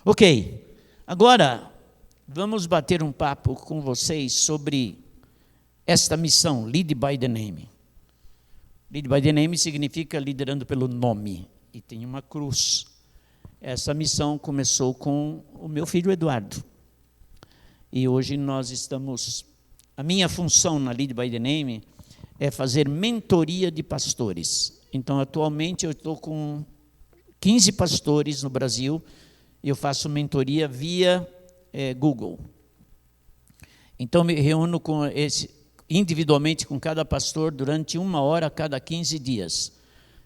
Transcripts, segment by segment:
Ok, agora vamos bater um papo com vocês sobre esta missão, Lead by the Name. Lead by the Name significa liderando pelo nome, e tem uma cruz. Essa missão começou com o meu filho Eduardo. E hoje nós estamos... A minha função na Lead by the Name é fazer mentoria de pastores. Então, atualmente, eu estou com 15 pastores no Brasil, e eu faço mentoria via Google. Então, me reúno individualmente com cada pastor durante 1 hora a cada 15 dias.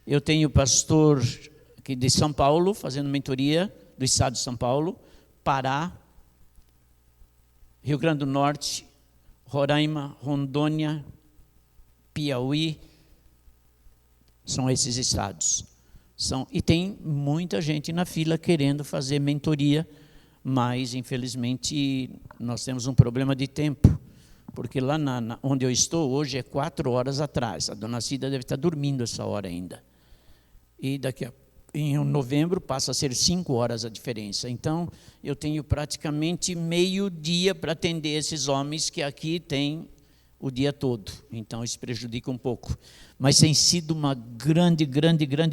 Eu tenho pastor aqui de São Paulo, fazendo mentoria do estado de São Paulo, Pará, Rio Grande do Norte, Roraima, Rondônia, Piauí, são esses estados. E tem muita gente na fila querendo fazer mentoria, mas, infelizmente, nós temos um problema de tempo, porque lá onde eu estou hoje é 4 horas atrás. A dona Cida deve estar dormindo essa hora ainda. E em novembro passa a ser 5 horas a diferença. Então, eu tenho praticamente meio dia para atender esses homens que aqui têm o dia todo. Então, isso prejudica um pouco. Mas tem sido uma grande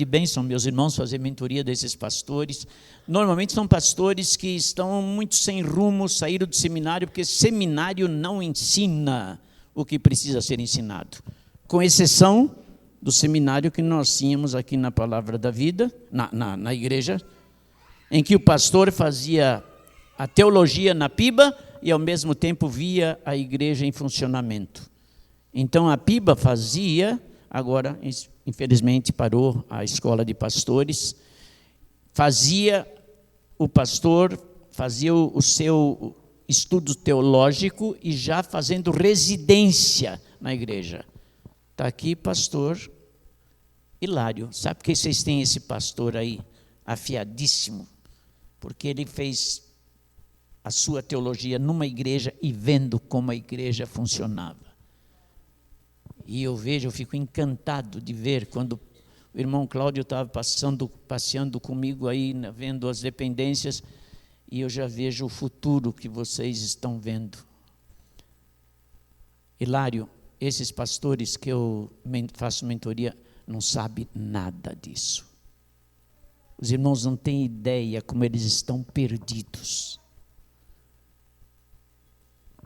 bênção, meus irmãos, fazer mentoria desses pastores. Normalmente são pastores que estão muito sem rumo, saíram do seminário, porque seminário não ensina o que precisa ser ensinado. Com exceção do seminário que nós tínhamos aqui na Palavra da Vida, na igreja, em que o pastor fazia a teologia na PIBA e, ao mesmo tempo, via a igreja em funcionamento. Então, a PIBA fazia, agora, infelizmente, parou a escola de pastores, o pastor fazia o seu estudo teológico e já fazendo residência na igreja. Está aqui pastor Hilário. Sabe por que vocês têm esse pastor aí, afiadíssimo? Porque ele fez a sua teologia numa igreja e vendo como a igreja funcionava. E eu fico encantado de ver quando o irmão Cláudio estava passeando comigo aí, vendo as dependências, e eu já vejo o futuro que vocês estão vendo. Hilário, esses pastores que eu faço mentoria não sabem nada disso. Os irmãos não têm ideia como eles estão perdidos.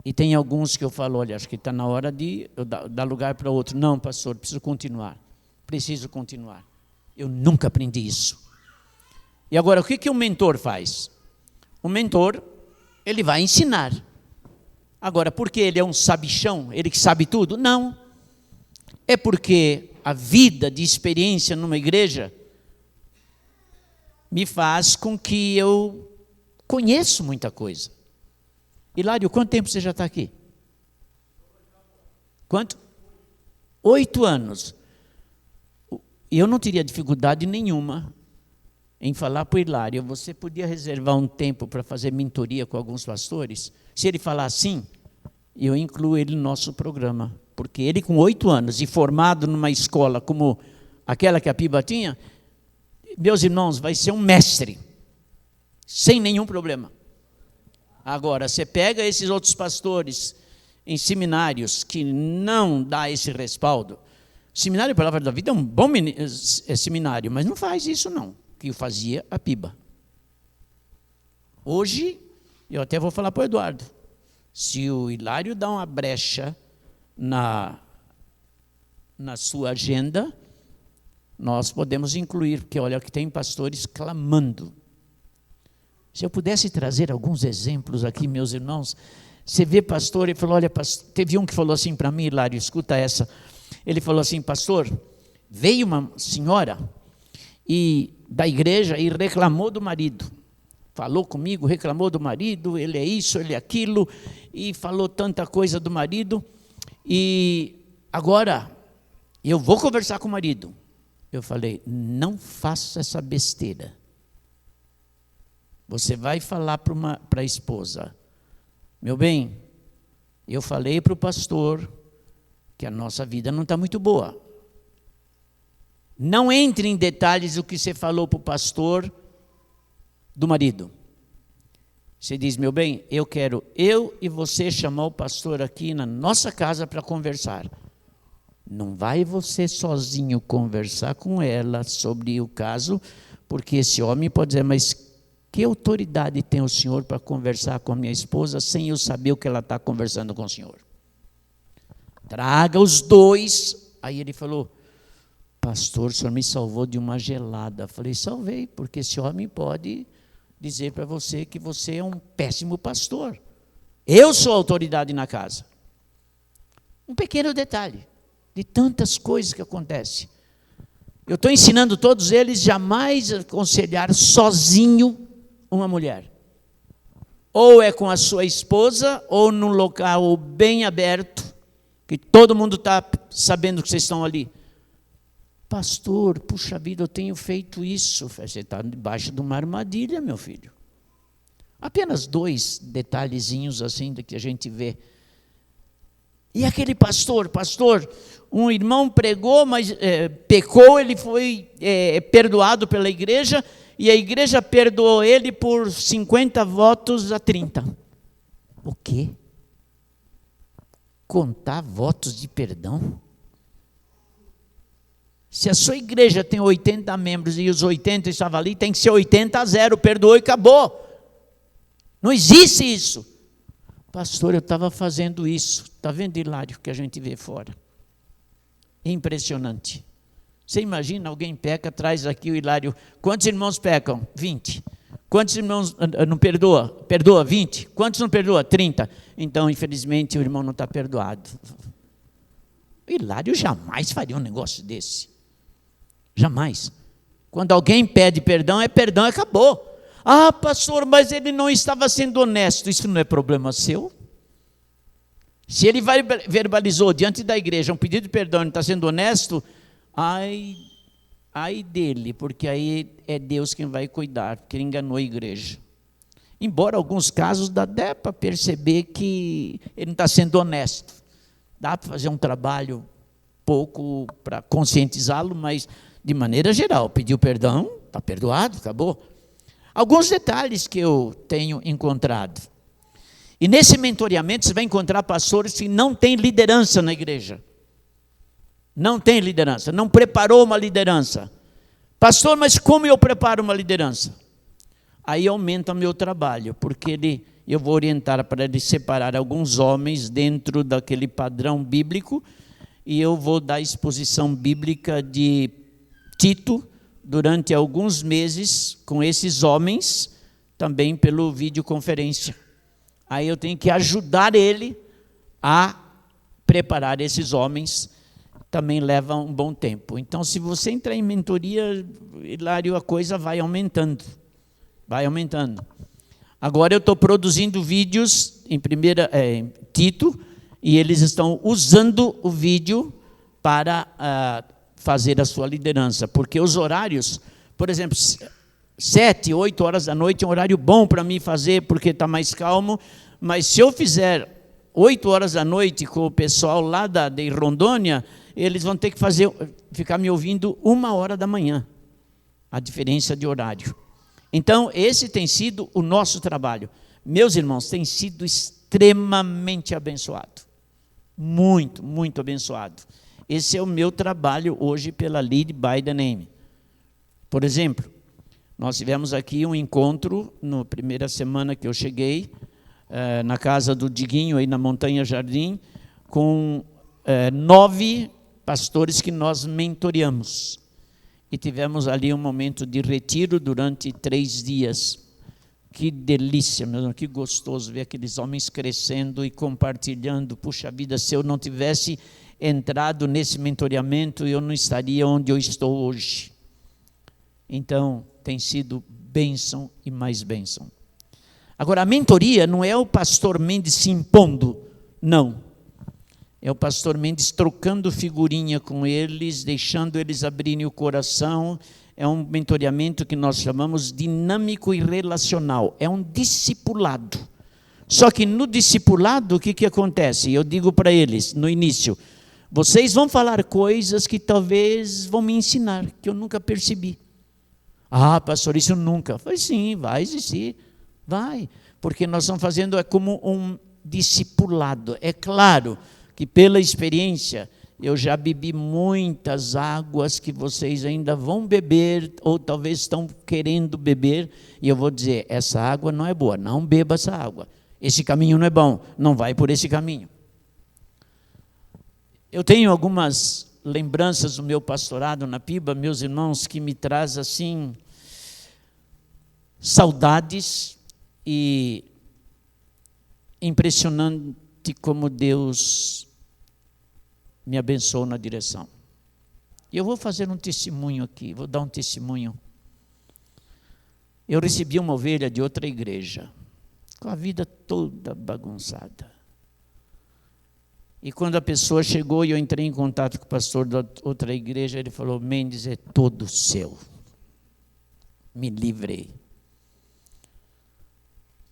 E tem alguns que eu falo, olha, acho que está na hora de eu dar lugar para outro. Não, pastor, preciso continuar. Eu nunca aprendi isso. E agora, o que o mentor faz? O mentor, ele vai ensinar. Agora, porque ele é um sabichão, ele que sabe tudo? Não. É porque a vida de experiência numa igreja me faz com que eu conheço muita coisa. Hilário, quanto tempo você já está aqui? Quanto? 8 anos. E eu não teria dificuldade nenhuma em falar para o Hilário, você podia reservar um tempo para fazer mentoria com alguns pastores? Se ele falar sim, eu incluo ele no nosso programa. Porque ele com 8 anos e formado numa escola como aquela que a PIBA tinha, meus irmãos, vai ser um mestre, sem nenhum problema. Agora, você pega esses outros pastores em seminários que não dá esse respaldo. Seminário Palavra da Vida é um bom seminário, mas não faz isso não, que fazia a PIBA. Hoje, eu até vou falar para o Eduardo, se o Hilário dá uma brecha na sua agenda, nós podemos incluir, porque olha que tem pastores clamando. Se eu pudesse trazer alguns exemplos aqui, meus irmãos, você vê pastor, ele falou, olha, pastor, teve um que falou assim para mim, Hilário, escuta essa, ele falou assim, pastor, veio uma senhora da igreja e reclamou do marido, falou comigo, reclamou do marido, ele é isso, ele é aquilo, e falou tanta coisa do marido, e agora eu vou conversar com o marido. Eu falei, não faça essa besteira. Você vai falar para a esposa, meu bem, eu falei para o pastor que a nossa vida não está muito boa. Não entre em detalhes do que você falou para o pastor do marido. Você diz, meu bem, eu quero eu e você chamar o pastor aqui na nossa casa para conversar. Não vai você sozinho conversar com ela sobre o caso, porque esse homem pode dizer, mas que autoridade tem o senhor para conversar com a minha esposa sem eu saber o que ela está conversando com o senhor? Traga os dois. Aí ele falou, pastor, o senhor me salvou de uma gelada. Eu falei, salvei, porque esse homem pode dizer para você que você é um péssimo pastor. Eu sou a autoridade na casa. Um pequeno detalhe de tantas coisas que acontecem. Eu estou ensinando todos eles jamais aconselhar sozinho uma mulher. Ou é com a sua esposa, ou num local bem aberto, que todo mundo está sabendo que vocês estão ali. Pastor, puxa vida, eu tenho feito isso. Você está debaixo de uma armadilha, meu filho. Apenas 2 detalhezinhos assim que a gente vê. E aquele pastor, um irmão pregou, mas pecou, ele foi perdoado pela igreja, e a igreja perdoou ele por 50 votos a 30. O quê? Contar votos de perdão? Se a sua igreja tem 80 membros e os 80 estavam ali, tem que ser 80-0, perdoou e acabou. Não existe isso. Pastor, eu estava fazendo isso. Está vendo, Hilário, que a gente vê fora? Impressionante. Você imagina, alguém peca, traz aqui o Hilário. Quantos irmãos pecam? 20. Quantos irmãos não perdoa? Perdoa 20. Quantos não perdoa? 30. Então, infelizmente, o irmão não está perdoado. O Hilário jamais faria um negócio desse. Jamais. Quando alguém pede perdão, acabou. Ah, pastor, mas ele não estava sendo honesto. Isso não é problema seu? Se ele verbalizou diante da igreja um pedido de perdão e não está sendo honesto, ai dele, porque aí é Deus quem vai cuidar, porque ele enganou a igreja. Embora alguns casos dá para perceber que ele não está sendo honesto. Dá para fazer um trabalho pouco para conscientizá-lo, mas de maneira geral, pediu perdão, está perdoado, acabou. Alguns detalhes que eu tenho encontrado. E nesse mentoreamento você vai encontrar pastores que não têm liderança na igreja. Não tem liderança, não preparou uma liderança. Pastor, mas como eu preparo uma liderança? Aí aumenta o meu trabalho, porque eu vou orientar para ele separar alguns homens dentro daquele padrão bíblico, e eu vou dar exposição bíblica de Tito durante alguns meses com esses homens, também pelo videoconferência. Aí eu tenho que ajudar ele a preparar esses homens, também leva um bom tempo. Então, se você entrar em mentoria, Hilário, a coisa vai aumentando. Vai aumentando. Agora eu estou produzindo vídeos em Tito, e eles estão usando o vídeo para fazer a sua liderança, porque os horários, por exemplo, 7, 8 horas da noite é um horário bom para mim fazer, porque está mais calmo, mas se eu fizer 8 horas da noite com o pessoal lá de Rondônia, eles vão ter que ficar me ouvindo 1h da manhã, a diferença de horário. Então, esse tem sido o nosso trabalho. Meus irmãos, tem sido extremamente abençoado. Muito, muito abençoado. Esse é o meu trabalho hoje pela Lead by the Name. Por exemplo, nós tivemos aqui um encontro, na primeira semana que eu cheguei, na casa do Diguinho, aí na Montanha Jardim, com 9 pastores que nós mentoreamos. E tivemos ali um momento de retiro durante 3 dias. Que delícia, meu irmão, que gostoso ver aqueles homens crescendo e compartilhando. Puxa vida, se eu não tivesse entrado nesse mentoreamento, eu não estaria onde eu estou hoje. Então, tem sido bênção e mais bênção. Agora, a mentoria não é o pastor Mendes se impondo, não. É o pastor Mendes trocando figurinha com eles, deixando eles abrirem o coração. É um mentoreamento que nós chamamos dinâmico e relacional. É um discipulado. Só que no discipulado, o que acontece? Eu digo para eles, no início, vocês vão falar coisas que talvez vão me ensinar, que eu nunca percebi. Ah, pastor, isso nunca. Eu falei, sim, vai existir. Vai, porque nós estamos fazendo como um discipulado. É claro que pela experiência, eu já bebi muitas águas que vocês ainda vão beber, ou talvez estão querendo beber, e eu vou dizer, essa água não é boa, não beba essa água. Esse caminho não é bom, não vai por esse caminho. Eu tenho algumas lembranças do meu pastorado na Piba, meus irmãos, que me traz assim saudades, e impressionante como Deus me abençoou na direção. E eu vou fazer um testemunho aqui, vou dar um testemunho. Eu recebi uma ovelha de outra igreja, com a vida toda bagunçada. E quando a pessoa chegou e eu entrei em contato com o pastor da outra igreja, ele falou, Mendes, é todo seu. Me livrei.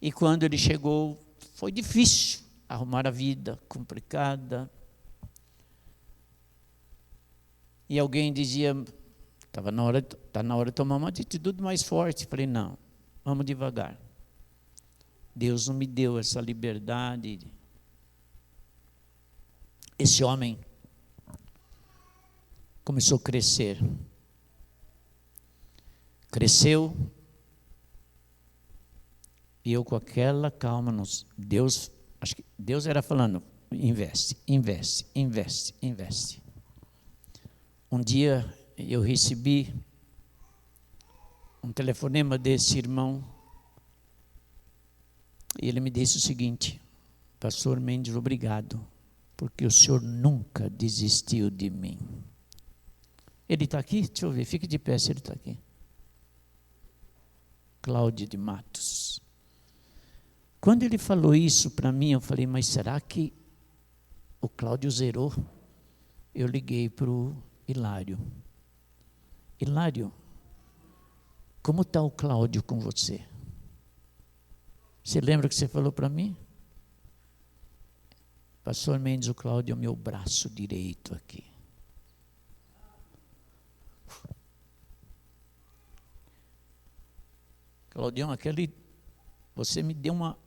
E quando ele chegou, foi difícil arrumar a vida, complicada. E alguém dizia, está na hora de tomar uma atitude mais forte. Falei, não, vamos devagar. Deus não me deu essa liberdade. Esse homem começou a crescer. Cresceu. E eu com aquela calma, acho que Deus era falando, investe, investe, investe, investe. Um dia eu recebi um telefonema desse irmão, e ele me disse o seguinte, pastor Mendes, obrigado, porque o senhor nunca desistiu de mim. Ele está aqui? Deixa eu ver, fique de pé se ele está aqui. Cláudio de Matos. Quando ele falou isso para mim, eu falei, mas será que o Cláudio zerou? Eu liguei para o Hilário. Hilário, como está o Cláudio com você? Você lembra que você falou para mim? Pastor Mendes, o Cláudio é o meu braço direito aqui. Claudião, você me deu uma...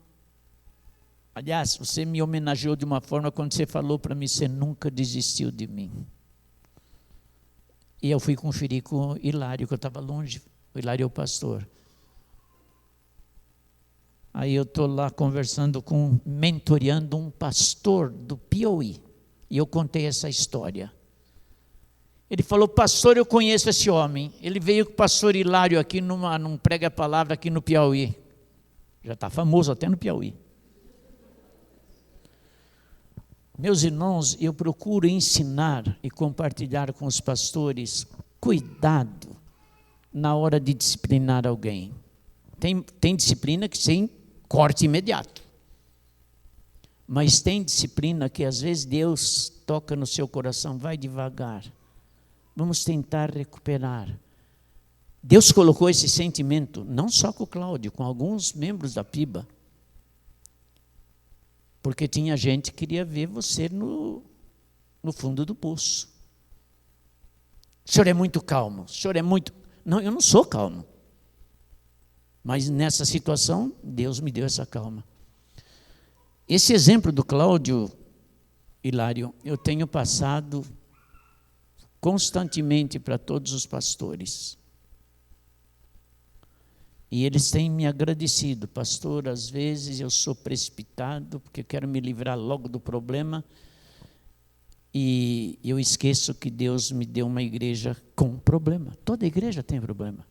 Aliás, você me homenageou de uma forma quando você falou para mim, você nunca desistiu de mim. E eu fui conferir com o Hilário, que eu estava longe. O Hilário é o pastor. Aí eu estou lá conversando mentoreando um pastor do Piauí. E eu contei essa história. Ele falou, pastor, eu conheço esse homem. Ele veio com o pastor Hilário aqui num prega-palavra aqui no Piauí. Já está famoso até no Piauí. Meus irmãos, eu procuro ensinar e compartilhar com os pastores cuidado na hora de disciplinar alguém. Tem disciplina que tem corte imediato. Mas tem disciplina que às vezes Deus toca no seu coração, vai devagar. Vamos tentar recuperar. Deus colocou esse sentimento, não só com o Cláudio, com alguns membros da Piba. Porque tinha gente que queria ver você no fundo do poço. O senhor é muito calmo, o senhor é muito... Não, eu não sou calmo. Mas nessa situação, Deus me deu essa calma. Esse exemplo do Cláudio, Hilário, eu tenho passado constantemente para todos os pastores. E eles têm me agradecido, pastor, às vezes eu sou precipitado, porque eu quero me livrar logo do problema, e eu esqueço que Deus me deu uma igreja com problema. Toda igreja tem problema.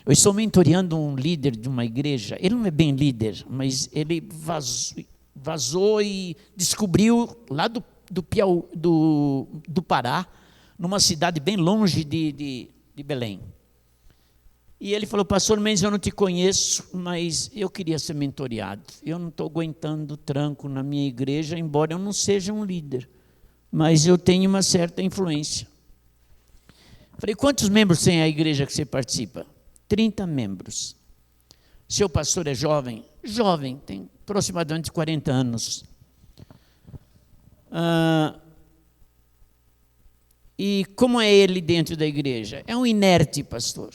Eu estou mentoreando um líder de uma igreja, ele não é bem líder, mas ele vazou e descobriu lá do Pará, numa cidade bem longe de Belém. E ele falou, pastor Mendes, eu não te conheço, mas eu queria ser mentoreado. Eu não estou aguentando tranco na minha igreja, embora eu não seja um líder, mas eu tenho uma certa influência. Falei, quantos membros tem a igreja que você participa? 30 membros. Seu pastor é jovem? Jovem, tem aproximadamente 40 anos. E como é ele dentro da igreja? É um inerte, pastor.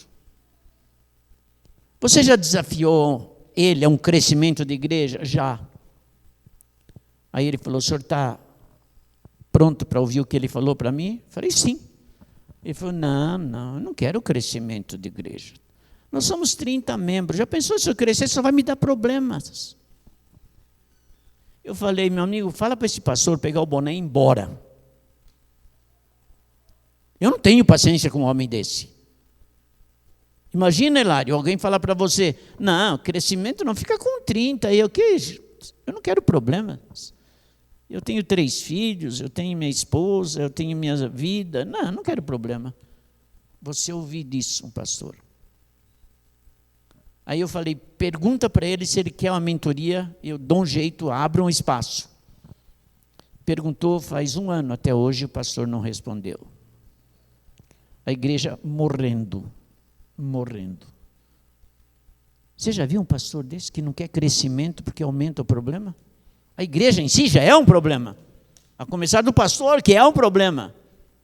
Você já desafiou ele a um crescimento de igreja? Já. Aí ele falou, o senhor está pronto para ouvir o que ele falou para mim? Eu falei, sim. Ele falou, não, eu não quero crescimento de igreja. Nós somos 30 membros. Já pensou se eu crescer, só vai me dar problemas. Eu falei, meu amigo, fala para esse pastor pegar o boné e ir embora. Eu não tenho paciência com um homem desse. Imagina, Hilário, alguém falar para você, não, crescimento não fica com 30. Eu não quero problemas. Eu tenho 3 filhos, eu tenho minha esposa, eu tenho minha vida. Não quero problema. Você ouvir disso, pastor. Aí eu falei, pergunta para ele se ele quer uma mentoria, eu dou um jeito, abro um espaço. Perguntou, faz 1 ano até hoje, o pastor não respondeu. A igreja morrendo. Você já viu um pastor desse que não quer crescimento porque aumenta o problema? A igreja em si já é um problema. A começar do pastor, que é um problema.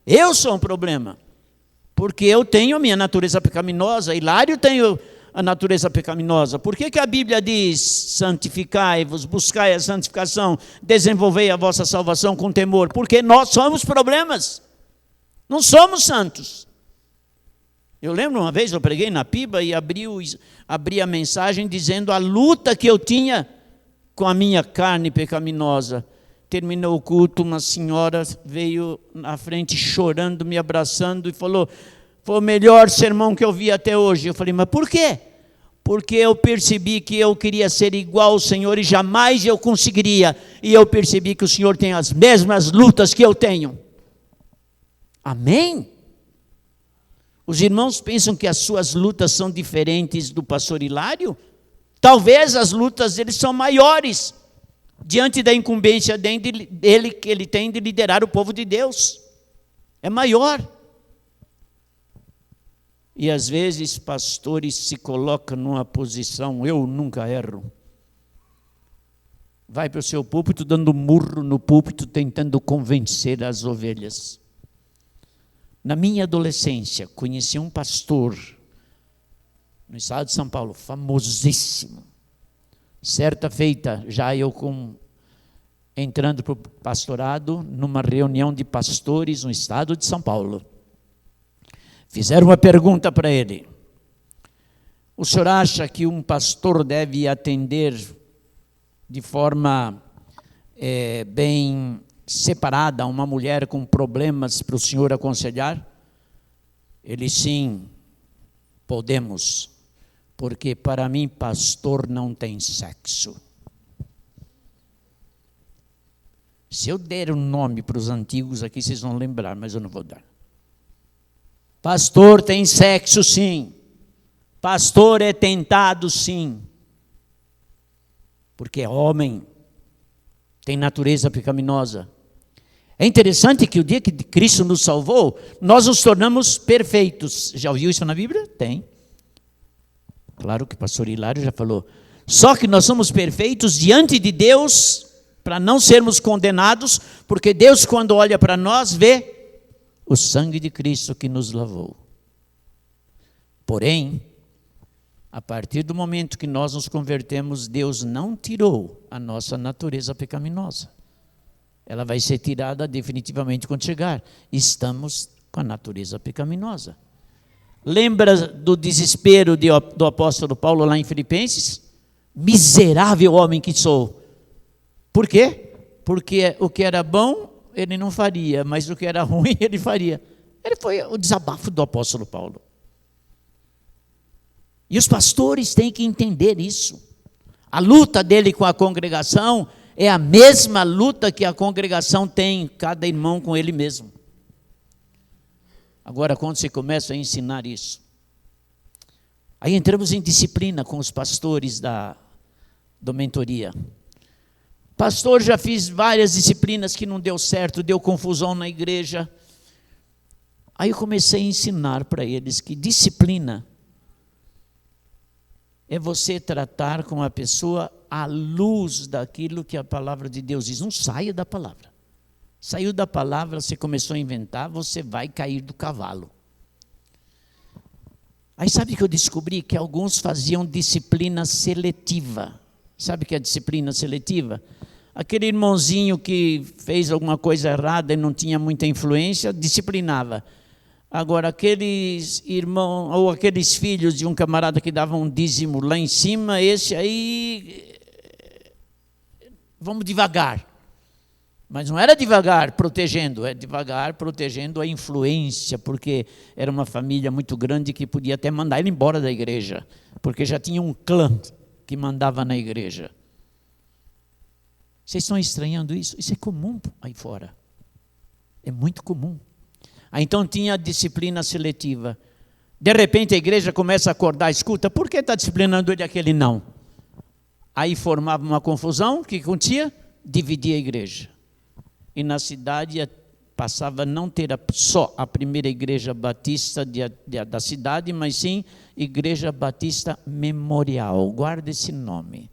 Eu sou um problema. Porque eu tenho a minha natureza pecaminosa, Hilário tem a natureza pecaminosa. Por que a Bíblia diz, santificai-vos, buscai a santificação, desenvolvei a vossa salvação com temor? Porque nós somos problemas. Não somos santos. Eu lembro uma vez, eu preguei na Piba e abri a mensagem dizendo a luta que eu tinha com a minha carne pecaminosa. Terminou o culto, uma senhora veio na frente chorando, me abraçando e falou, foi o melhor sermão que eu vi até hoje. Eu falei, mas por quê? Porque eu percebi que eu queria ser igual ao Senhor e jamais eu conseguiria. E eu percebi que o Senhor tem as mesmas lutas que eu tenho. Amém? Os irmãos pensam que as suas lutas são diferentes do pastor Hilário? Talvez as lutas deles são maiores, diante da incumbência dele que ele tem de liderar o povo de Deus. É maior. E às vezes pastores se colocam numa posição, eu nunca erro. Vai para o seu púlpito dando murro no púlpito, tentando convencer as ovelhas. Na minha adolescência, conheci um pastor no estado de São Paulo, famosíssimo. Certa feita, já eu entrando para o pastorado, numa reunião de pastores no estado de São Paulo. Fizeram uma pergunta para ele. O senhor acha que um pastor deve atender de forma bem separada uma mulher com problemas para o senhor aconselhar? Ele, sim, podemos, porque para mim pastor não tem sexo. Se eu der um nome para os antigos aqui, vocês vão lembrar, mas eu não vou dar. Pastor tem sexo, sim. Pastor é tentado, sim. Porque é homem, tem natureza pecaminosa. É interessante que o dia que Cristo nos salvou, nós nos tornamos perfeitos. Já ouviu isso na Bíblia? Tem. Claro que o pastor Hilário já falou. Só que nós somos perfeitos diante de Deus, para não sermos condenados, porque Deus, quando olha para nós, vê o sangue de Cristo que nos lavou. Porém, a partir do momento que nós nos convertemos, Deus não tirou a nossa natureza pecaminosa. Ela vai ser tirada definitivamente quando chegar. Estamos com a natureza pecaminosa. Lembra do desespero do apóstolo Paulo lá em Filipenses? Miserável homem que sou. Por quê? Porque o que era bom, ele não faria, mas o que era ruim, ele faria. Ele foi o desabafo do apóstolo Paulo. E os pastores têm que entender isso. A luta dele com a congregação é a mesma luta que a congregação tem, cada irmão com ele mesmo. Agora, quando você começa a ensinar isso, aí entramos em disciplina com os pastores da mentoria. Pastor, já fiz várias disciplinas que não deu certo, deu confusão na igreja. Aí eu comecei a ensinar para eles que disciplina é você tratar com a pessoa à luz daquilo que a palavra de Deus diz. Não saia da palavra. Saiu da palavra, você começou a inventar, você vai cair do cavalo. Aí sabe que eu descobri? Que alguns faziam disciplina seletiva. Sabe o que é disciplina seletiva? Aquele irmãozinho que fez alguma coisa errada e não tinha muita influência, disciplinava. Agora, aqueles irmãos, ou aqueles filhos de um camarada que dava um dízimo lá em cima, esse aí, vamos devagar. Mas não era devagar protegendo, é devagar protegendo a influência, porque era uma família muito grande que podia até mandar ele embora da igreja, porque já tinha um clã que mandava na igreja. Vocês estão estranhando isso? Isso é comum aí fora. É muito comum. Aí então tinha a disciplina seletiva. De repente a igreja começa a acordar, escuta, por que está disciplinando ele aquele não? Aí formava uma confusão, o que acontecia? Dividia a igreja. E na cidade passava a não ter só a primeira igreja batista da cidade, mas sim Igreja Batista Memorial. Guarda esse nome.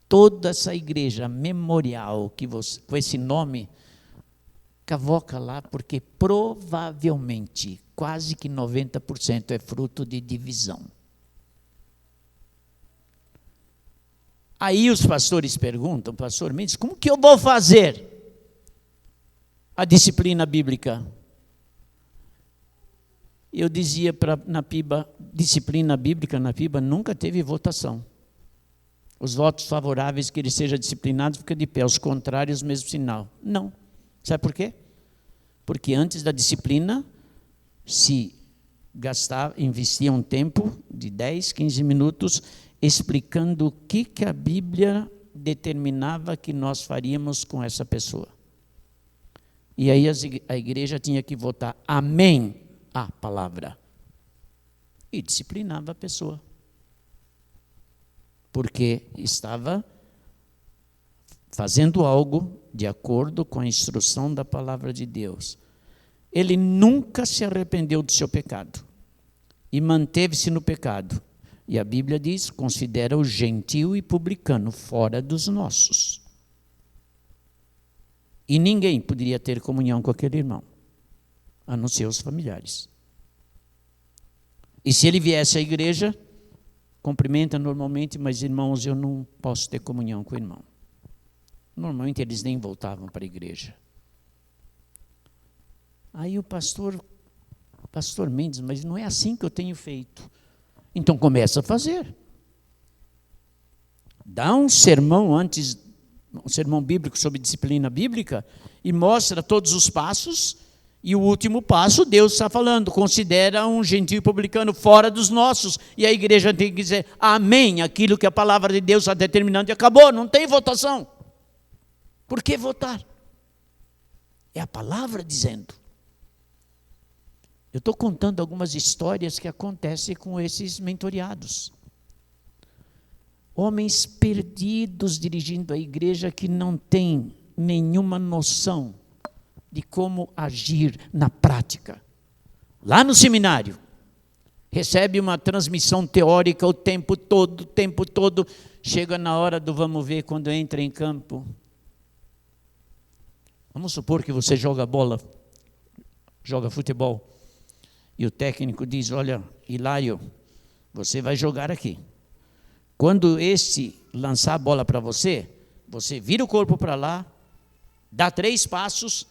Toda essa igreja memorial com esse nome, cavoca lá, porque provavelmente quase que 90% é fruto de divisão. Aí os pastores perguntam, pastor Mendes, como que eu vou fazer a disciplina bíblica? Eu dizia na PIBA, disciplina bíblica na PIBA nunca teve votação. Os votos favoráveis que ele seja disciplinado ficam de pé, os contrários, mesmo sinal. Não. Sabe por quê? Porque antes da disciplina, se investia um tempo de 10, 15 minutos explicando o que a Bíblia determinava que nós faríamos com essa pessoa. E aí a igreja tinha que votar amém à palavra. E disciplinava a pessoa. Porque estava fazendo algo de acordo com a instrução da palavra de Deus. Ele nunca se arrependeu do seu pecado e manteve-se no pecado. E a Bíblia diz, considera o gentio e publicano fora dos nossos. E ninguém poderia ter comunhão com aquele irmão, a não ser os familiares. E se ele viesse à igreja, cumprimenta normalmente, mas irmãos, eu não posso ter comunhão com o irmão. Normalmente eles nem voltavam para a igreja. Aí o pastor Mendes, mas não é assim que eu tenho feito. Então começa a fazer. Dá um sermão antes, um sermão bíblico sobre disciplina bíblica, e mostra todos os passos, e o último passo, Deus está falando, considera um gentio publicano fora dos nossos, e a igreja tem que dizer, amém, aquilo que a palavra de Deus está determinando, e acabou, não tem votação. Por que votar? É a palavra dizendo. Eu estou contando algumas histórias que acontecem com esses mentoriados. Homens perdidos dirigindo a igreja que não têm nenhuma noção de como agir na prática. Lá no seminário, recebe uma transmissão teórica o tempo todo, chega na hora do vamos ver, quando entra em campo. Vamos supor que você joga bola, joga futebol, e o técnico diz, olha, Hilário, você vai jogar aqui. Quando esse lançar a bola para você, você vira o corpo para lá, dá 3 passos,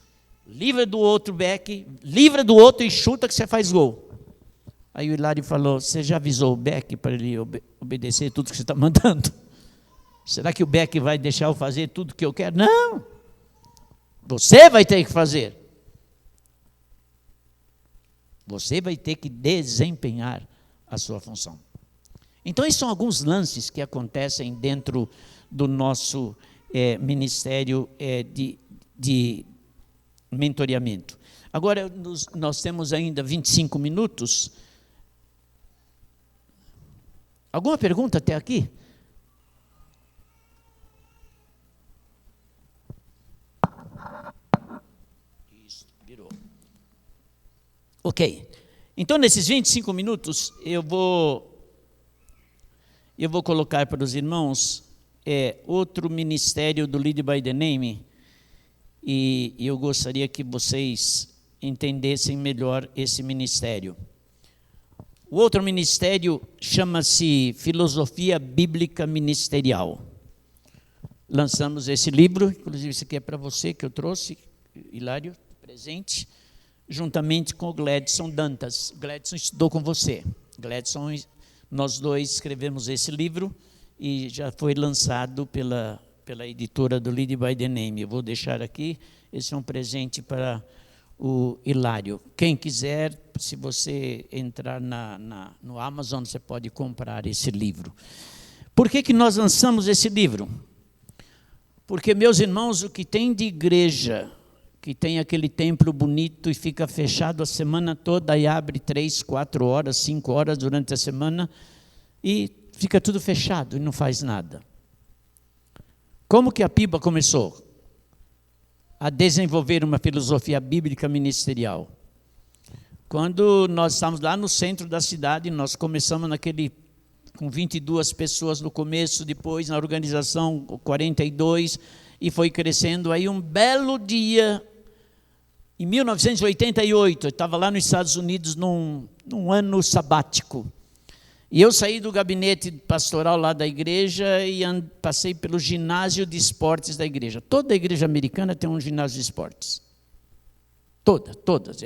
livra do outro back, livra do outro e chuta que você faz gol. Aí o Hilário falou, você já avisou o back para ele obedecer tudo que você está mandando? Será que o back vai deixar eu fazer tudo que eu quero? Não! Você vai ter que fazer. Você vai ter que desempenhar a sua função. Então, esses são alguns lances que acontecem dentro do nosso ministério de mentoreamento. Agora, nós temos ainda 25 minutos. Alguma pergunta até aqui? Isso, virou. Ok. Então, nesses 25 minutos, eu vou colocar para os irmãos outro ministério do Lead by the Name, e eu gostaria que vocês entendessem melhor esse ministério. O outro ministério chama-se Filosofia Bíblica Ministerial. Lançamos esse livro, inclusive esse aqui é para você, que eu trouxe, Hilário, presente, juntamente com o Gladson Dantas. Gladson estudou com você. Gladson, nós dois escrevemos esse livro e já foi lançado pela editora do Lead by the Name. Eu vou deixar aqui, esse é um presente para o Hilário. Quem quiser, se você entrar no Amazon, você pode comprar esse livro. Por que nós lançamos esse livro? Porque, meus irmãos, o que tem de igreja, que tem aquele templo bonito e fica fechado a semana toda e abre 3, 4 horas, 5 horas durante a semana e fica tudo fechado e não faz nada. Como que a PIBA começou a desenvolver uma filosofia bíblica ministerial? Quando nós estávamos lá no centro da cidade, nós começamos com 22 pessoas no começo, depois na organização 42, e foi crescendo. Aí um belo dia, em 1988, eu estava lá nos Estados Unidos num ano sabático. E eu saí do gabinete pastoral lá da igreja e passei pelo ginásio de esportes da igreja. Toda a igreja americana tem um ginásio de esportes. Todas.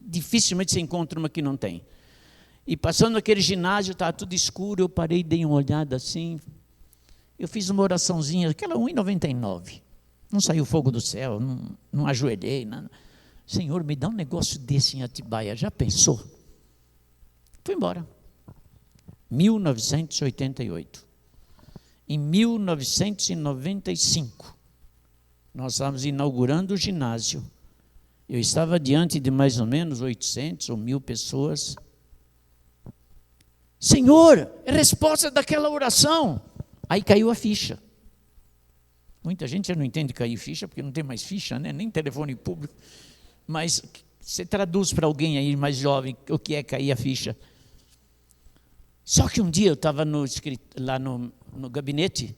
Dificilmente você encontra uma que não tem. E passando naquele ginásio, estava tudo escuro, eu parei, dei uma olhada assim. Eu fiz uma oraçãozinha, aquela 1,99. Não saiu fogo do céu, não ajoelhei. Nada. Senhor, me dá um negócio desse em Atibaia, já pensou? Fui embora. 1988. Em 1995, nós estávamos inaugurando o ginásio. Eu estava diante de mais ou menos 800 ou 1.000 pessoas. Senhor, é resposta daquela oração. Aí caiu a ficha. Muita gente já não entende cair ficha, porque não tem mais ficha, né? Nem telefone público. Mas você traduz para alguém aí mais jovem o que é cair a ficha. Só que um dia eu estava lá no gabinete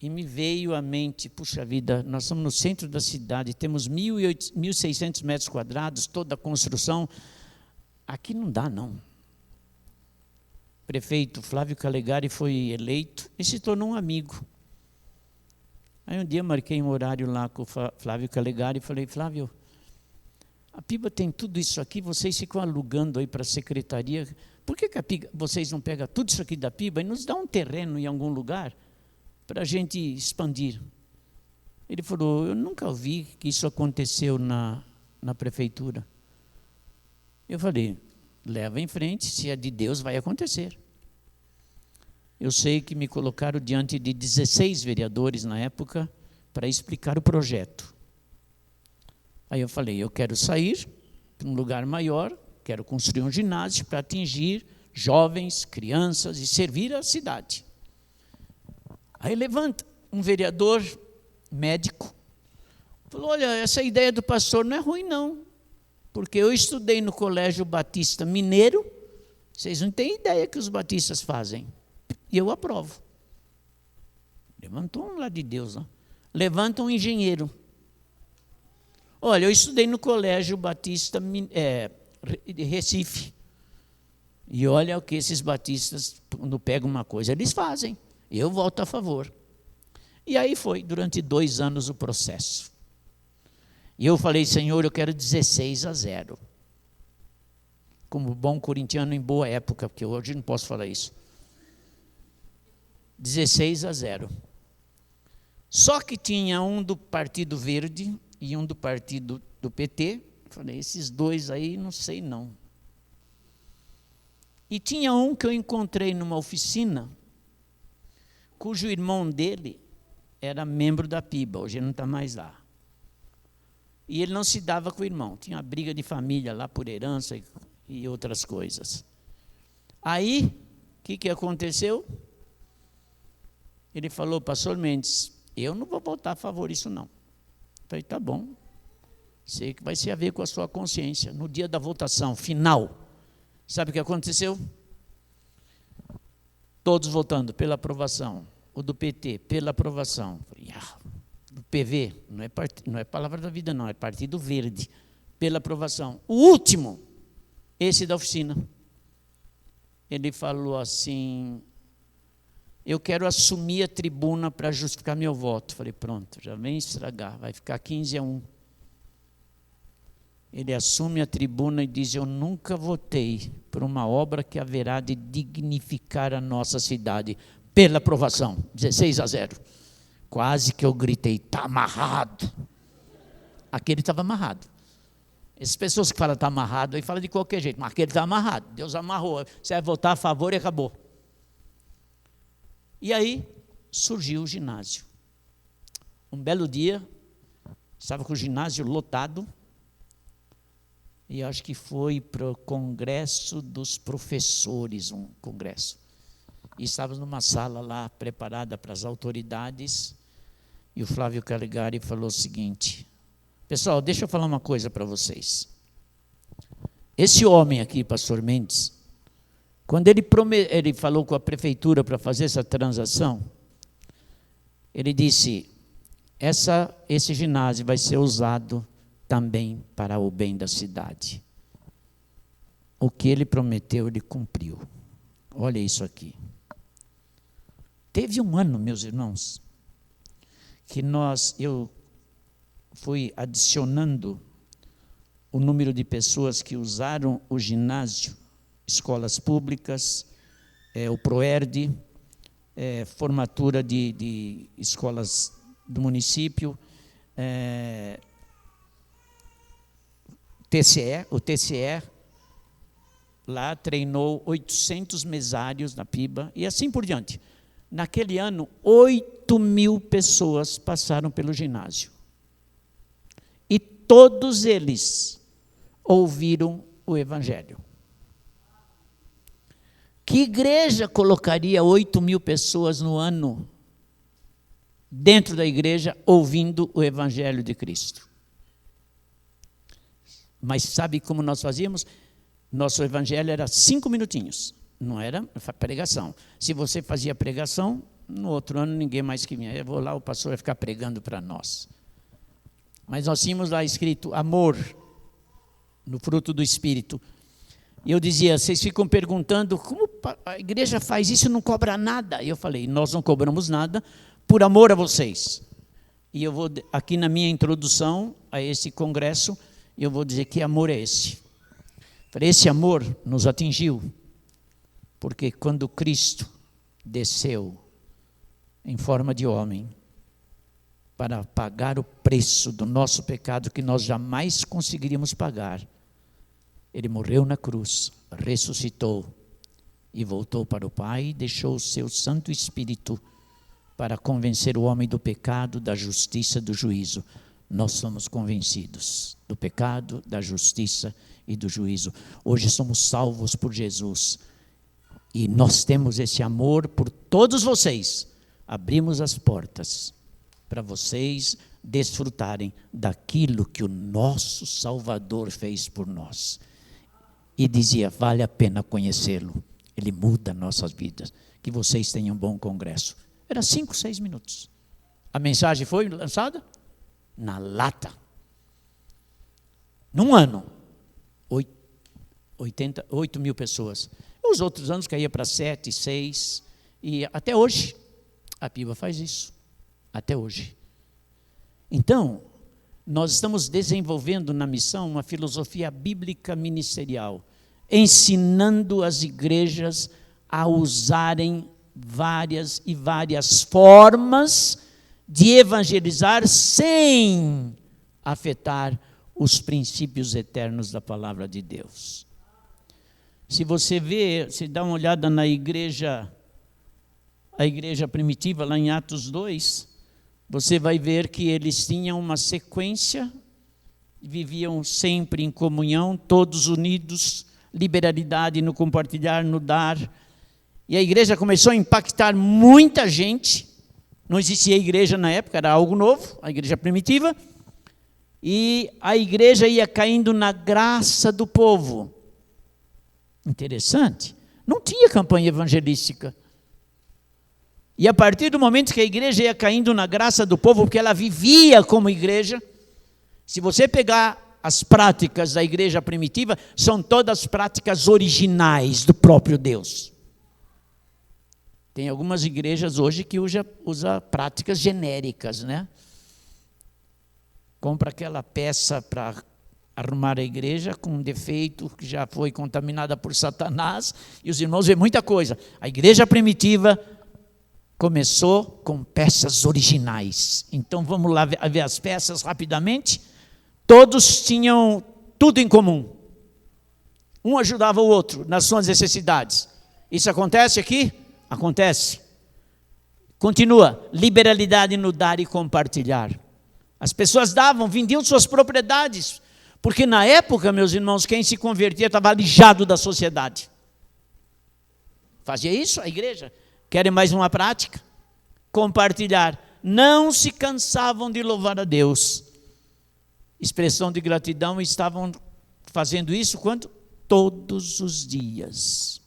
e me veio à mente, puxa vida, nós estamos no centro da cidade, temos 1.600 metros quadrados, toda a construção, aqui não dá não. O prefeito Flávio Calegari foi eleito e se tornou um amigo. Aí um dia eu marquei um horário lá com o Flávio Calegari e falei, Flávio, a PIBA tem tudo isso aqui, vocês ficam alugando aí para a secretaria, por que vocês não pegam tudo isso aqui da PIBA e nos dão um terreno em algum lugar para a gente expandir? Ele falou, eu nunca ouvi que isso aconteceu na prefeitura. Eu falei, leva em frente, se é de Deus vai acontecer. Eu sei que me colocaram diante de 16 vereadores na época para explicar o projeto. Aí eu falei, eu quero sair para um lugar maior, quero construir um ginásio para atingir jovens, crianças e servir a cidade. Aí levanta um vereador médico, falou, olha, essa ideia do pastor não é ruim não, porque eu estudei no Colégio Batista Mineiro, vocês não têm ideia que os batistas fazem, e eu aprovo. Levantou um lá de Deus, não? Levanta um engenheiro. Olha, eu estudei no Colégio Batista de Recife. E olha o que esses batistas, quando pegam uma coisa, eles fazem. Eu voto a favor. E aí foi, durante 2 anos, o processo. E eu falei, Senhor, eu quero 16-0. Como bom corintiano em boa época, porque hoje não posso falar isso. 16-0. Só que tinha um do Partido Verde e um do partido do PT, falei, esses dois aí não sei não. E tinha um que eu encontrei numa oficina, cujo irmão dele era membro da PIBA, hoje ele não está mais lá. E ele não se dava com o irmão, tinha uma briga de família lá por herança e outras coisas. Aí, o que aconteceu? Ele falou, pastor Mendes, eu não vou votar a favor disso não. Falei, tá bom, sei que vai ser a ver com a sua consciência. No dia da votação final, sabe o que aconteceu? Todos votando pela aprovação. O do PT, pela aprovação. Do PV, não é Palavra da Vida não, é Partido Verde, pela aprovação. O último, esse da oficina. Ele falou assim: eu quero assumir a tribuna para justificar meu voto. Falei, pronto, já vem estragar, vai ficar 15-1. Ele assume a tribuna e diz: eu nunca votei por uma obra que haverá de dignificar a nossa cidade, pela aprovação, 16-0. Quase que eu gritei, está amarrado. Aquele estava amarrado. Essas pessoas que falam está amarrado, aí falam de qualquer jeito, mas aquele está amarrado, Deus amarrou, você vai votar a favor e acabou. E aí surgiu o ginásio. Um belo dia, estava com o ginásio lotado, e acho que foi para o congresso dos professores, um congresso. E estávamos numa sala lá, preparada para as autoridades, e o Flávio Caligari falou o seguinte: pessoal, deixa eu falar uma coisa para vocês. Esse homem aqui, pastor Mendes, quando ele falou com a prefeitura para fazer essa transação, ele disse, esse ginásio vai ser usado também para o bem da cidade. O que ele prometeu, ele cumpriu. Olha isso aqui. Teve um ano, meus irmãos, que eu fui adicionando o número de pessoas que usaram o ginásio, escolas públicas, o ProERD, formatura de escolas do município, o TCE, lá treinou 800 mesários na PIBA, e assim por diante. Naquele ano, 8.000 pessoas passaram pelo ginásio. E todos eles ouviram o Evangelho. Que igreja colocaria 8.000 pessoas no ano dentro da igreja ouvindo o Evangelho de Cristo? Mas sabe como nós fazíamos? Nosso Evangelho era 5 minutinhos, não era pregação. Se você fazia pregação, no outro ano ninguém mais que vinha. Eu vou lá, o pastor vai ficar pregando para nós. Mas nós tínhamos lá escrito amor, no fruto do Espírito. E eu dizia, vocês ficam perguntando, como a igreja faz isso e não cobra nada? E eu falei, nós não cobramos nada por amor a vocês. E eu vou, aqui na minha introdução a esse congresso, eu vou dizer que amor é esse. Falei, esse amor nos atingiu, porque quando Cristo desceu em forma de homem, para pagar o preço do nosso pecado que nós jamais conseguiríamos pagar, ele morreu na cruz, ressuscitou e voltou para o Pai e deixou o seu Santo Espírito para convencer o homem do pecado, da justiça e do juízo. Nós somos convencidos do pecado, da justiça e do juízo. Hoje somos salvos por Jesus e nós temos esse amor por todos vocês. Abrimos as portas para vocês desfrutarem daquilo que o nosso Salvador fez por nós. E dizia, vale a pena conhecê-lo, ele muda nossas vidas. Que vocês tenham um bom congresso. Era 5, 6 minutos. A mensagem foi lançada na lata. Num ano, 8.000 pessoas. Os outros anos caía para 7, 6, e até hoje a PIBA faz isso. Até hoje. Então, nós estamos desenvolvendo na missão uma filosofia bíblica ministerial, ensinando as igrejas a usarem várias e várias formas de evangelizar sem afetar os princípios eternos da palavra de Deus. Se você vê, se dá uma olhada na igreja, a igreja primitiva lá em Atos 2, você vai ver que eles tinham uma sequência, viviam sempre em comunhão, todos unidos, liberalidade no compartilhar, no dar. E a igreja começou a impactar muita gente. Não existia igreja na época, era algo novo, a igreja primitiva. E a igreja ia caindo na graça do povo. Interessante. Não tinha campanha evangelística. E a partir do momento que a igreja ia caindo na graça do povo, porque ela vivia como igreja, se você pegar as práticas da igreja primitiva são todas práticas originais do próprio Deus. Tem algumas igrejas hoje que usa práticas genéricas, né? Compra aquela peça para arrumar a igreja com um defeito que já foi contaminada por Satanás, e os irmãos veem muita coisa. A igreja primitiva começou com peças originais. Então vamos lá ver as peças rapidamente. Todos tinham tudo em comum. Um ajudava o outro nas suas necessidades. Isso acontece aqui? Acontece. Continua. Liberalidade no dar e compartilhar. As pessoas davam, vendiam suas propriedades. Porque na época, meus irmãos, quem se convertia estava alijado da sociedade. Fazia isso a igreja. Querem mais uma prática? Compartilhar. Não se cansavam de louvar a Deus. Expressão de gratidão, estavam fazendo isso quando? Todos os dias.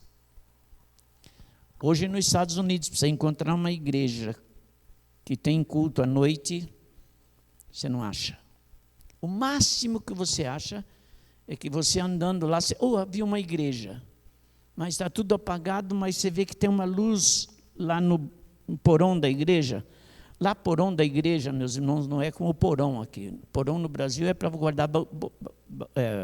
Hoje nos Estados Unidos, para você encontrar uma igreja que tem culto à noite, você não acha. O máximo que você acha é que você andando lá, havia uma igreja, mas está tudo apagado, mas você vê que tem uma luz lá no porão da igreja. Lá, porão da igreja, meus irmãos, não é como o porão aqui. Porão no Brasil é para guardar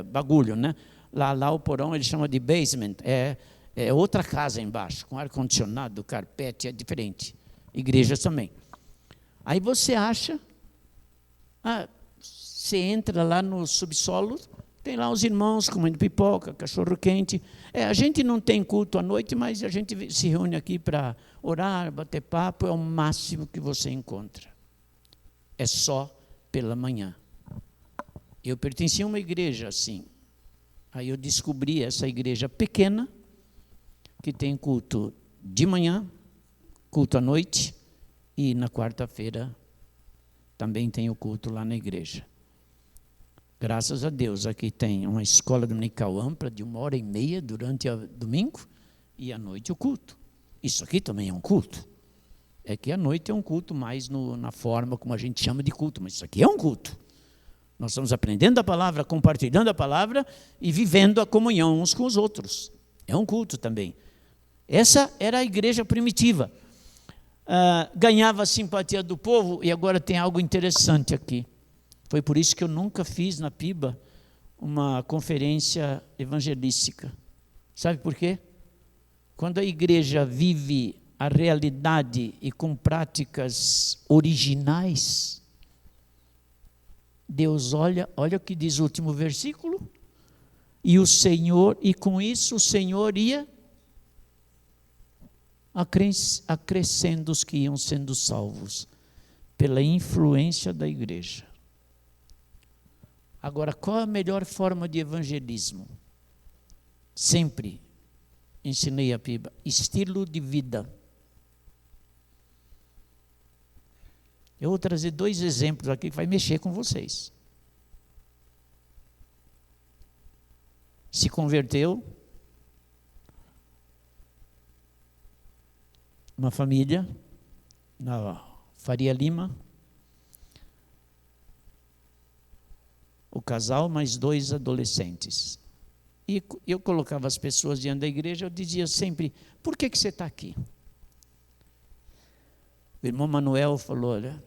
bagulho, né? Lá o porão ele chama de basement, é outra casa embaixo, com ar-condicionado, carpete, é diferente. Igrejas também. Aí você acha, você entra lá no subsolo, tem lá os irmãos comendo pipoca, cachorro-quente. A gente não tem culto à noite, mas a gente se reúne aqui para orar, bater papo, é o máximo que você encontra. É só pela manhã. Eu pertencia a uma igreja assim. Aí eu descobri essa igreja pequena, que tem culto de manhã, culto à noite, e na quarta-feira também tem o culto lá na igreja. Graças a Deus, aqui tem uma escola dominical ampla de 1h30 durante o domingo e à noite o culto. Isso aqui também é um culto. É que à noite é um culto mais na forma como a gente chama de culto, mas isso aqui é um culto. Nós estamos aprendendo a palavra, compartilhando a palavra e vivendo a comunhão uns com os outros. É um culto também. Essa era a igreja primitiva. Ganhava a simpatia do povo, e agora tem algo interessante aqui. Foi por isso que eu nunca fiz na PIBA uma conferência evangelística. Sabe por quê? Quando a igreja vive a realidade e com práticas originais, Deus olha o que diz o último versículo, e com isso o Senhor ia acrescendo os que iam sendo salvos pela influência da igreja. Agora, qual a melhor forma de evangelismo? Sempre ensinei a PIBA, estilo de vida. Eu vou trazer 2 exemplos aqui que vai mexer com vocês. Se converteu uma família na Faria Lima, o casal mais 2 adolescentes. E eu colocava as pessoas diante da igreja, eu dizia sempre, por que você está aqui? O irmão Manuel falou, olha,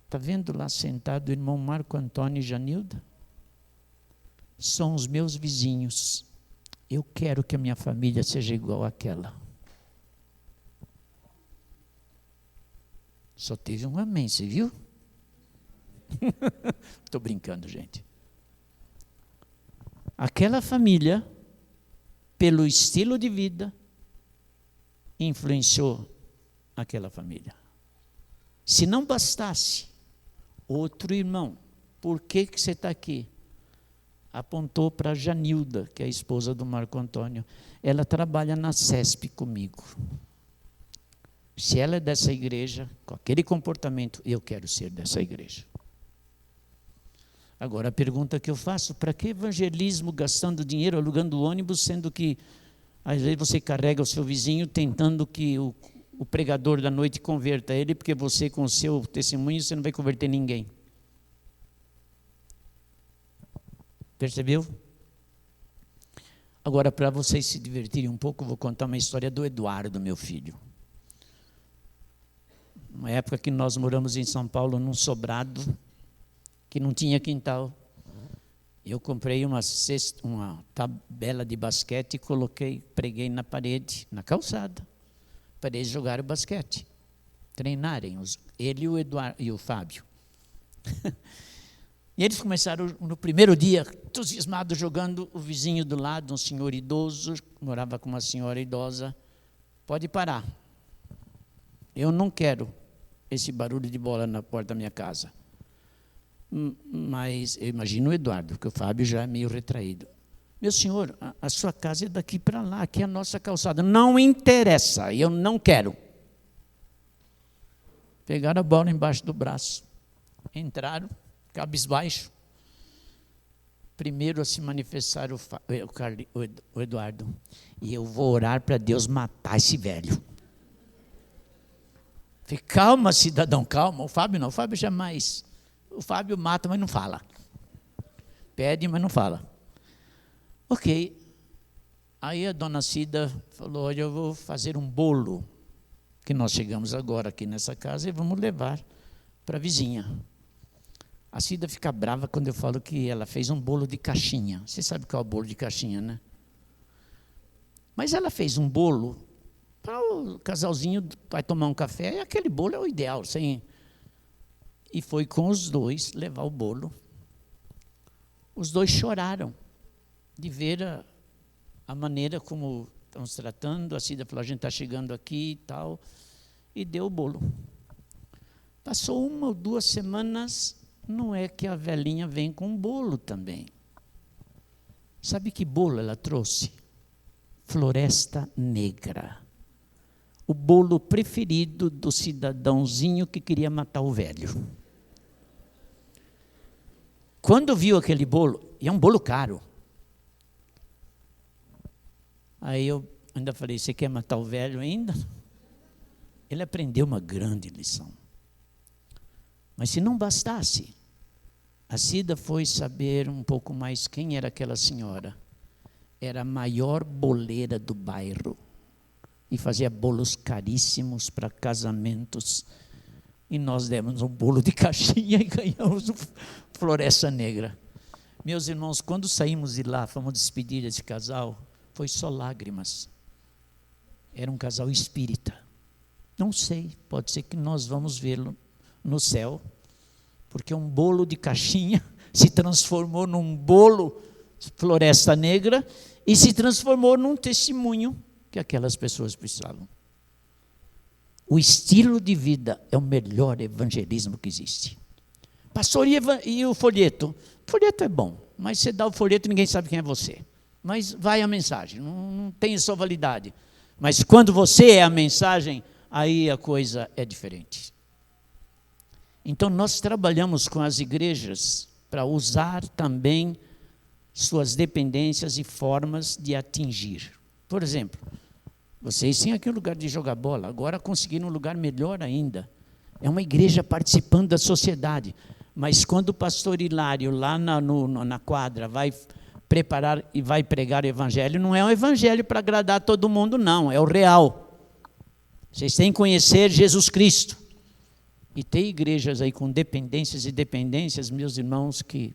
está vendo lá sentado o irmão Marco Antônio e Janilda? São os meus vizinhos. Eu quero que a minha família seja igual àquela. Só teve um amém, você viu? Estou brincando, gente. Aquela família, pelo estilo de vida, influenciou aquela família. Se não bastasse, outro irmão, por que você está aqui? Apontou para a Janilda, que é a esposa do Marco Antônio. Ela trabalha na CESP comigo. Se ela é dessa igreja, com aquele comportamento, eu quero ser dessa igreja. Agora, a pergunta que eu faço, para que evangelismo gastando dinheiro, alugando ônibus, sendo que, às vezes, você carrega o seu vizinho tentando que o pregador da noite converta ele, porque você, com o seu testemunho, você não vai converter ninguém. Percebeu? Agora, para vocês se divertirem um pouco, eu vou contar uma história do Eduardo, meu filho. Uma época que nós moramos em São Paulo, num sobrado, que não tinha quintal. Eu comprei uma tabela de basquete e preguei na parede, na calçada, para eles jogarem basquete, treinarem, ele e o Eduardo e o Fábio. E eles começaram no primeiro dia, entusiasmados, jogando. O vizinho do lado, um senhor idoso, morava com uma senhora idosa. Pode parar. Eu não quero esse barulho de bola na porta da minha casa. Mas eu imagino o Eduardo, porque o Fábio já é meio retraído. Meu senhor, a sua casa é daqui para lá, aqui é a nossa calçada. Não interessa, eu não quero. Pegaram a bola embaixo do braço, entraram, cabisbaixo. Primeiro a se manifestar o Eduardo. E eu vou orar para Deus matar esse velho. Falei, calma, cidadão, calma. O Fábio não, o Fábio jamais. O Fábio mata, mas não fala. Pede, mas não fala. Ok. Aí a dona Cida falou, olha, eu vou fazer um bolo, que nós chegamos agora aqui nessa casa e vamos levar para a vizinha. A Cida fica brava quando eu falo que ela fez um bolo de caixinha. Você sabe qual é o bolo de caixinha, né? Mas ela fez um bolo para o casalzinho vai tomar um café, e aquele bolo é o ideal. E foi com os dois levar o bolo. Os dois choraram de ver a maneira como estão se tratando. A Cida falou, a gente está chegando aqui e tal, e deu o bolo. Passou 1 ou 2 semanas, não é que a velhinha vem com um bolo também. Sabe que bolo ela trouxe? Floresta Negra. O bolo preferido do cidadãozinho que queria matar o velho. Quando viu aquele bolo, e é um bolo caro. Aí eu ainda falei, você quer matar o velho ainda? Ele aprendeu uma grande lição. Mas se não bastasse, a Cida foi saber um pouco mais quem era aquela senhora. Era a maior boleira do bairro. E fazia bolos caríssimos para casamentos. E nós demos um bolo de caixinha e ganhamos Floresta Negra. Meus irmãos, quando saímos de lá, fomos despedir esse casal, foi só lágrimas. Era um casal espírita. Não sei, pode ser que nós vamos vê-lo no céu, porque um bolo de caixinha se transformou num bolo Floresta Negra e se transformou num testemunho que aquelas pessoas precisavam. O estilo de vida é o melhor evangelismo que existe. Pastor, e o folheto? O folheto é bom, mas você dá o folheto e ninguém sabe quem é você. Mas vai a mensagem, não tem sua validade. Mas quando você é a mensagem, aí a coisa é diferente. Então nós trabalhamos com as igrejas para usar também suas dependências e formas de atingir. Por exemplo, vocês têm aqui um lugar de jogar bola, agora conseguiram um lugar melhor ainda. É uma igreja participando da sociedade. Mas quando o pastor Hilário, lá na quadra, vai preparar e vai pregar o evangelho, não é um evangelho para agradar todo mundo, não, é o real. Vocês têm que conhecer Jesus Cristo. E tem igrejas aí com dependências e dependências, meus irmãos, que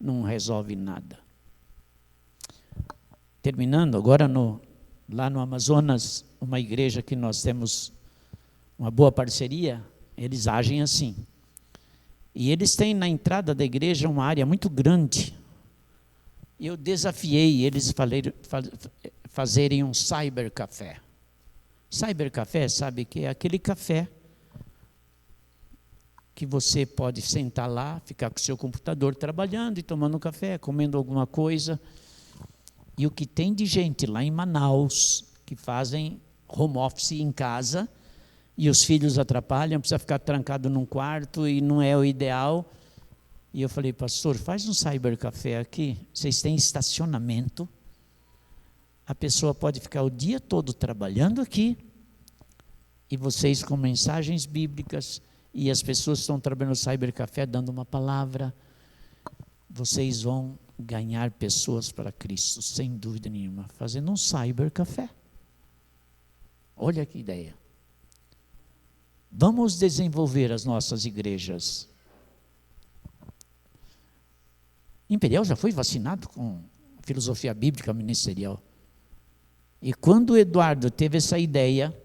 não resolve nada. Terminando, agora lá no Amazonas, uma igreja que nós temos uma boa parceria, eles agem assim. E eles têm na entrada da igreja uma área muito grande. E eu desafiei eles fazerem um cybercafé. Cybercafé, sabe que é aquele café que você pode sentar lá, ficar com o seu computador trabalhando e tomando um café, comendo alguma coisa. E o que tem de gente lá em Manaus que fazem home office em casa e os filhos atrapalham, precisa ficar trancado num quarto e não é o ideal. E eu falei, pastor, faz um cybercafé aqui, vocês têm estacionamento, a pessoa pode ficar o dia todo trabalhando aqui e vocês com mensagens bíblicas e as pessoas estão trabalhando no cybercafé dando uma palavra, vocês vão ganhar pessoas para Cristo, sem dúvida nenhuma, fazendo um cybercafé. Olha que ideia. Vamos desenvolver as nossas igrejas. Imperial já foi vacinado com filosofia bíblica ministerial. E quando o Eduardo teve essa ideia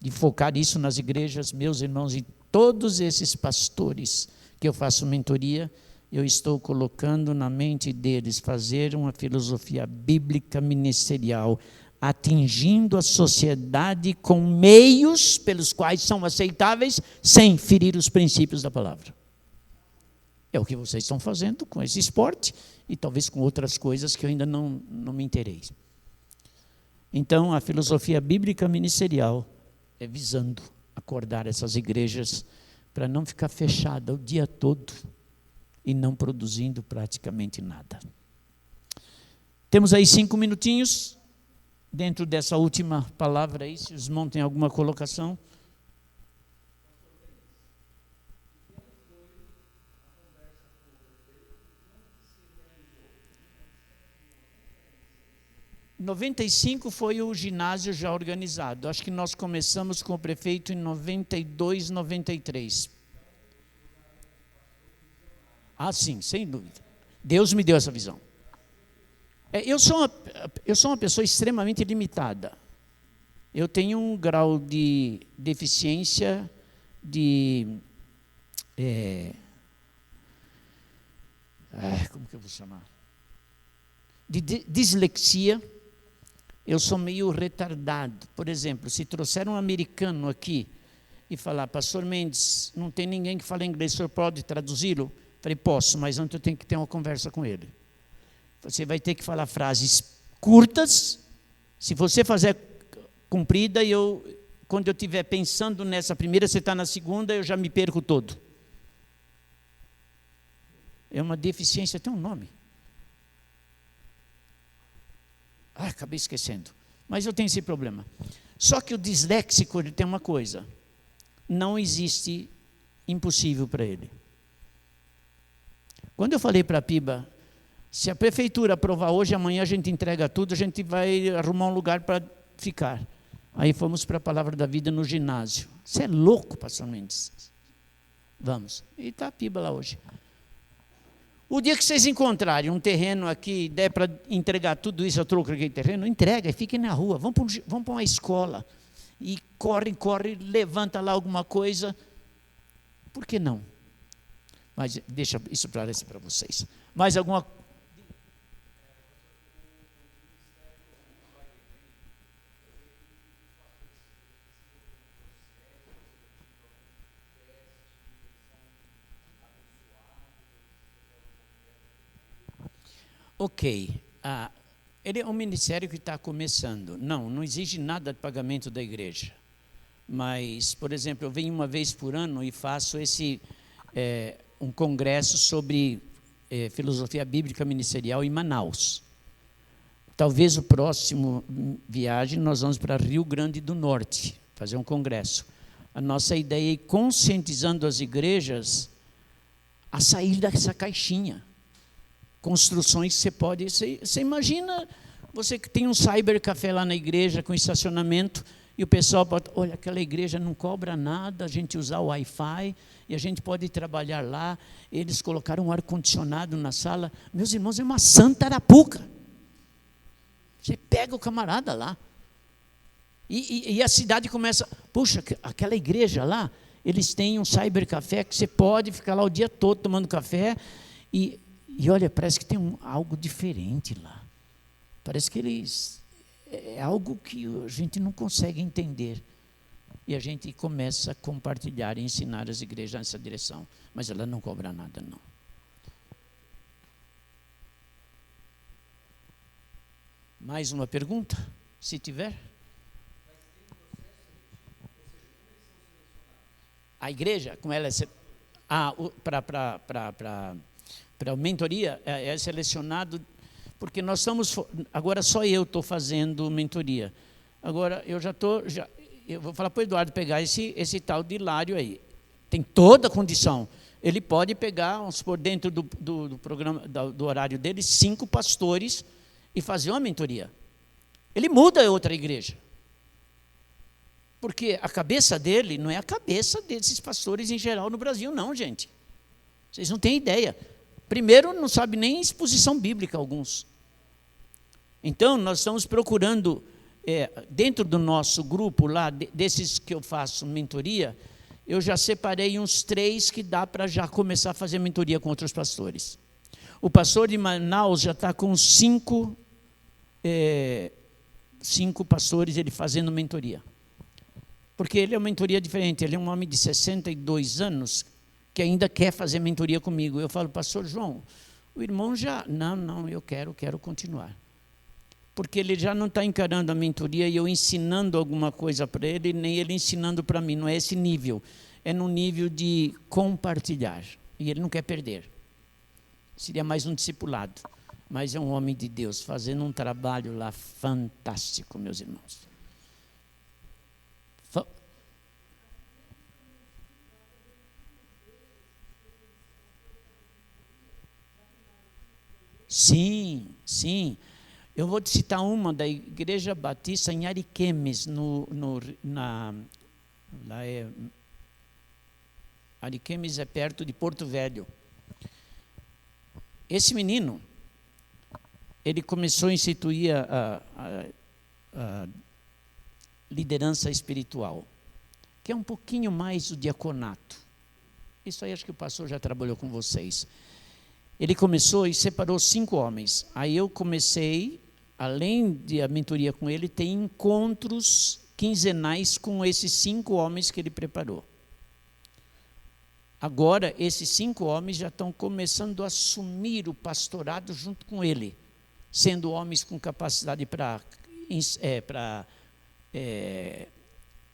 de focar isso nas igrejas, meus irmãos, e todos esses pastores que eu faço mentoria, eu estou colocando na mente deles fazer uma filosofia bíblica ministerial, atingindo a sociedade com meios pelos quais são aceitáveis, sem ferir os princípios da palavra. É o que vocês estão fazendo com esse esporte e talvez com outras coisas que eu ainda não me inteirei. Então, a filosofia bíblica ministerial é visando acordar essas igrejas para não ficar fechada o dia todo e não produzindo praticamente nada. Temos aí 5 minutinhos dentro dessa última palavra aí, se os irmãos têm alguma colocação. Em 95 foi o ginásio já organizado. Acho que nós começamos com o prefeito em 92, 93. Ah, sim, sem dúvida. Deus me deu essa visão. Eu sou uma pessoa extremamente limitada. Eu tenho um grau de deficiência, como que eu vou chamar? De dislexia. Eu sou meio retardado. Por exemplo, se trouxer um americano aqui e falar, pastor Mendes, não tem ninguém que fala inglês, o senhor pode traduzi-lo? Falei, posso, mas antes eu tenho que ter uma conversa com ele. Você vai ter que falar frases curtas. Se você fazer comprida, quando eu estiver pensando nessa primeira, você está na segunda, eu já me perco todo. É uma deficiência, tem um nome. Acabei esquecendo. Mas eu tenho esse problema. Só que o disléxico, ele tem uma coisa. Não existe impossível para ele. Quando eu falei para a Piba, se a prefeitura aprovar hoje, amanhã a gente entrega tudo, a gente vai arrumar um lugar para ficar. Aí fomos para a Palavra da Vida no ginásio. Você é louco, pastor Mendes? Vamos. E está a Piba lá hoje. O dia que vocês encontrarem um terreno aqui, der para entregar tudo isso, eu troco aquele terreno, entrega e fiquem na rua. Vão para uma escola. E corre, levanta lá alguma coisa. Por que não? Mas deixa isso para vocês. Mais alguma coisa? Ok, ele é um ministério que está começando. Não exige nada de pagamento da igreja. Mas, por exemplo, eu venho uma vez por ano e faço um congresso sobre filosofia bíblica ministerial em Manaus. Talvez o próximo viagem nós vamos para Rio Grande do Norte, fazer um congresso. A nossa ideia é ir conscientizando as igrejas a sair dessa caixinha. Construções que você pode... Você imagina, você que tem um cybercafé lá na igreja com estacionamento e o pessoal pode... Olha, aquela igreja não cobra nada, a gente usar o Wi-Fi e a gente pode trabalhar lá. Eles colocaram um ar-condicionado na sala. Meus irmãos, é uma santa arapuca. Você pega o camarada lá. E a cidade começa... Puxa, aquela igreja lá, eles têm um cybercafé que você pode ficar lá o dia todo tomando café e olha, parece que tem algo diferente lá. Parece que é algo que a gente não consegue entender. E a gente começa a compartilhar e ensinar as igrejas nessa direção. Mas ela não cobra nada, não. Mais uma pergunta? Se tiver. A igreja, como ela para a mentoria, é selecionado, porque nós estamos, agora só eu estou fazendo mentoria. Agora eu eu vou falar para o Eduardo pegar esse tal de Hilário aí. Tem toda a condição. ele pode pegar, vamos supor, dentro do programa, do horário dele, 5 pastores e fazer uma mentoria. Ele muda a outra igreja. Porque a cabeça dele não é a cabeça desses pastores em geral no Brasil, não, gente. Vocês não têm ideia. Primeiro, não sabe nem exposição bíblica alguns. Então, nós estamos procurando, dentro do nosso grupo lá, desses que eu faço mentoria, eu já separei uns 3 que dá para já começar a fazer mentoria com outros pastores. O pastor de Manaus já está com 5 pastores, ele fazendo mentoria. Porque ele é uma mentoria diferente, ele é um homem de 62 anos, que ainda quer fazer mentoria comigo. Eu falo, pastor João, o irmão já... Não, eu quero continuar. Porque ele já não está encarando a mentoria e eu ensinando alguma coisa para ele, nem ele ensinando para mim, não é esse nível. É no nível de compartilhar. E ele não quer perder. Seria mais um discipulado. Mas é um homem de Deus, fazendo um trabalho lá fantástico, meus irmãos. Sim. Eu vou te citar uma da Igreja Batista em Ariquemes, Ariquemes é perto de Porto Velho. Esse menino, ele começou a instituir a liderança espiritual, que é um pouquinho mais o diaconato. Isso aí acho que o pastor já trabalhou com vocês. Ele começou e separou 5 homens. Aí eu comecei, além de a mentoria com ele, tem encontros quinzenais com esses 5 homens que ele preparou. Agora, esses 5 homens já estão começando a assumir o pastorado junto com ele, sendo homens com capacidade para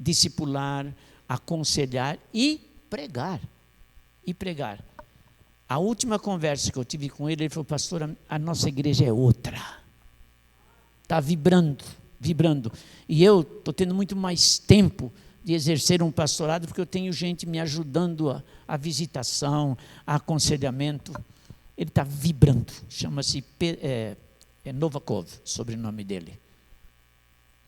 discipular, aconselhar e pregar. A última conversa que eu tive com ele, ele falou, pastor, a nossa igreja é outra. Está vibrando. E eu estou tendo muito mais tempo de exercer um pastorado, porque eu tenho gente me ajudando a visitação, a aconselhamento. Ele está vibrando. Chama-se Novakov, sobrenome dele.